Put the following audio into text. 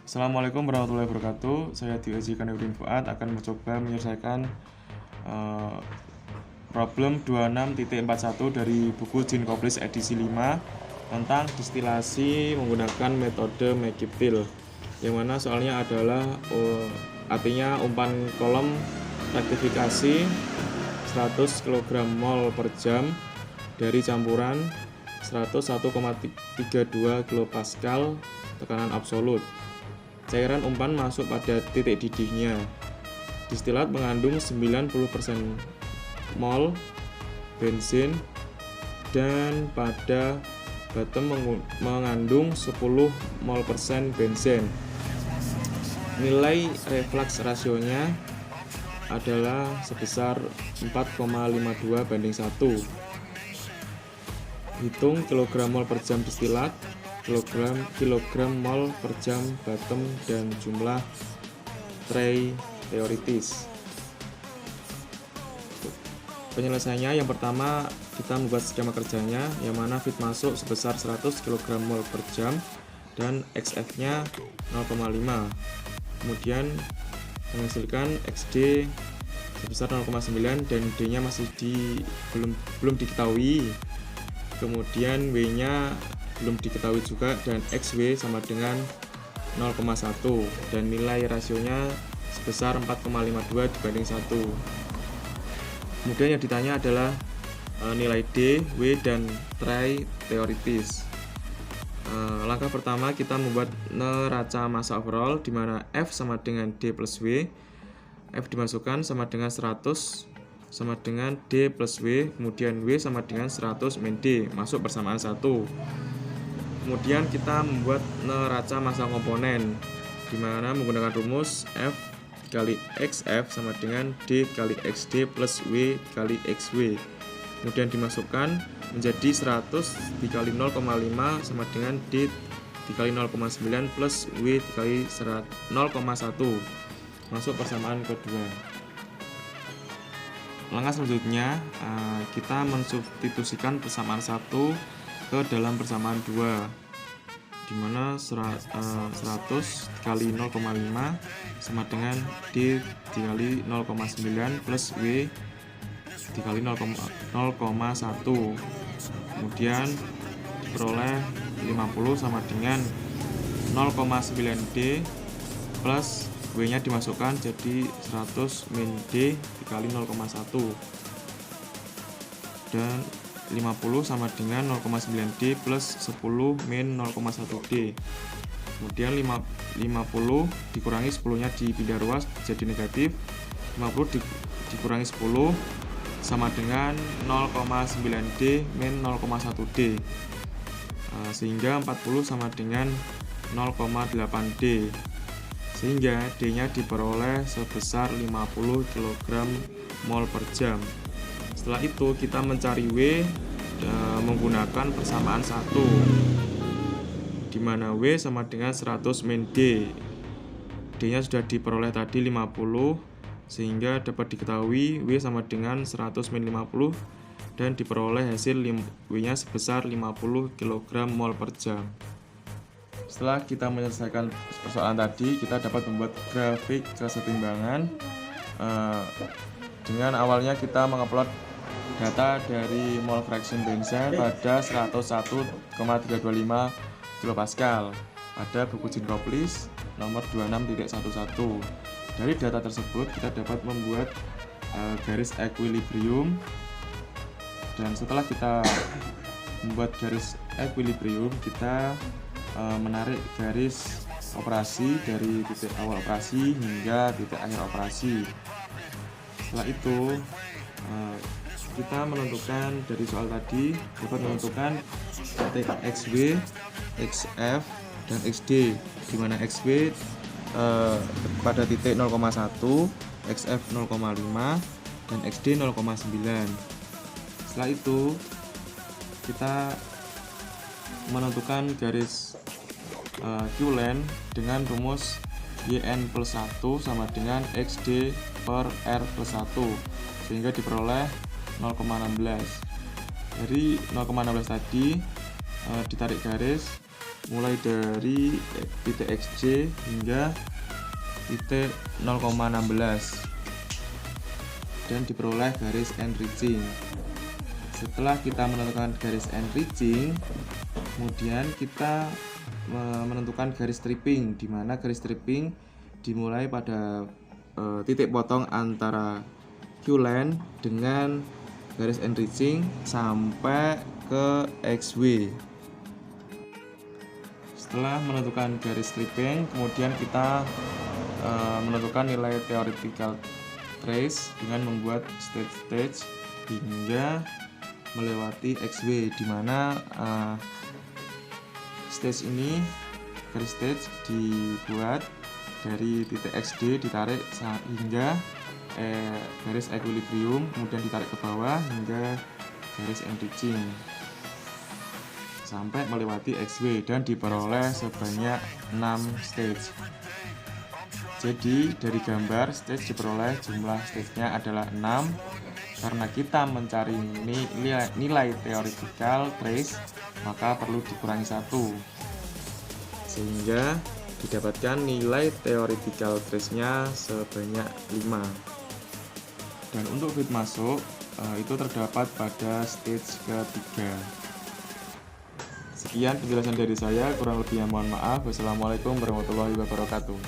Assalamualaikum warahmatullahi wabarakatuh. Saya Dwi Kanudin Fuad akan mencoba menyelesaikan problem 26.41 dari buku Jean Koplis edisi 5 tentang distilasi menggunakan metode McKippil, yang mana soalnya adalah artinya umpan kolom rektifikasi 100 kg mol per jam dari campuran 101,32 kPa tekanan absolut. Cairan umpan masuk pada titik didihnya. Distilat mengandung 90% mol bensin dan pada bottom mengandung 10 mol persen bensin. Nilai reflux rasionya adalah sebesar 4,52 banding 1. Hitung kilogram mol per jam distilat, kilogram mol per jam bottom, dan jumlah tray teoritis. Penyelesaiannya, yang pertama kita membuat skema kerjanya, yang mana feed masuk sebesar 100 kg mol per jam dan XF-nya 0,5. Kemudian menghasilkan XD sebesar 0,9 dan D-nya masih belum diketahui. Kemudian W-nya belum diketahui juga, dan XW sama dengan 0,1 dan nilai rasionya sebesar 4,52 dibanding 1. Kemudian yang ditanya adalah nilai D, W, dan tray teoritis. Langkah pertama kita membuat neraca massa overall, di mana F sama dengan D plus W. F dimasukkan sama dengan 100 sama dengan D plus W, kemudian W sama dengan 100 min D, masuk bersamaan 1. Kemudian kita membuat neraca massa komponen, di mana menggunakan rumus F kali XF sama dengan D kali XD plus W kali XW. Kemudian dimasukkan menjadi 100 dikali 0,5 sama dengan D dikali 0,9 plus W dikali 0,1, masuk persamaan kedua. Langkah selanjutnya kita mensubstitusikan persamaan 1 ke dalam persamaan 2, di mana 100 dikali 0,5 sama dengan D dikali 0,9 plus W dikali 0,1. Kemudian diperoleh 50 sama dengan 0,9D plus W nya dimasukkan jadi 100 min D dikali 0,1, dan 50 sama dengan 0,9D plus 10 min 0,1D. Kemudian 50 dikurangi 10 nya dipindah ruas jadi negatif. 50 dikurangi 10 sama dengan 0,9D min 0,1D, sehingga 40 sama dengan 0,8D, sehingga D nya diperoleh sebesar 50 kg mol per jam. Setelah itu kita mencari W menggunakan persamaan 1, di mana W sama dengan 100 min D. D nya sudah diperoleh tadi 50, sehingga dapat diketahui W sama dengan 100 min 50 dan diperoleh hasil W nya sebesar 50 kg mol per jam. Setelah kita menyelesaikan persoalan tadi, kita dapat membuat grafik kesetimbangan. Dengan awalnya kita mengupload data dari mol fraction benzen pada 101,325 kPa pada buku Jean Koplis nomor 26.11. Dari data tersebut kita dapat membuat garis equilibrium, dan setelah kita membuat garis equilibrium, kita menarik garis operasi dari titik awal operasi hingga titik akhir operasi. Setelah itu kita menentukan dari soal tadi, dapat menentukan titik XW, XF, dan XD, di mana XW pada titik 0,1, XF 0,5, dan XD 0,9. Setelah itu kita menentukan garis Q-line dengan rumus YN plus 1 sama dengan XD per R plus 1, sehingga diperoleh 0,16. Dari 0,16 tadi ditarik garis, mulai dari titik XJ hingga titik 0,16 dan diperoleh garis enriching. Setelah kita menentukan garis enriching, kemudian kita menentukan garis stripping, di mana garis stripping dimulai pada titik potong antara Q-line dengan garis enriching sampai ke XW. Setelah menentukan garis stripping, kemudian kita menentukan nilai theoretical trace dengan membuat stage hingga melewati XW, di mana stage ini, garis stage dibuat dari titik XD ditarik hingga garis equilibrium, kemudian ditarik ke bawah hingga garis enriching sampai melewati XW dan diperoleh sebanyak 6 stage. Jadi dari gambar stage diperoleh jumlah stage-nya adalah 6. Karena kita mencari nilai theoretical trace, maka perlu dikurangi 1 sehingga didapatkan nilai theoretical trace-nya sebanyak 5. Dan untuk fit masuk itu terdapat pada stage ketiga. Sekian penjelasan dari saya, kurang lebihnya mohon maaf. Wassalamualaikum warahmatullahi wabarakatuh.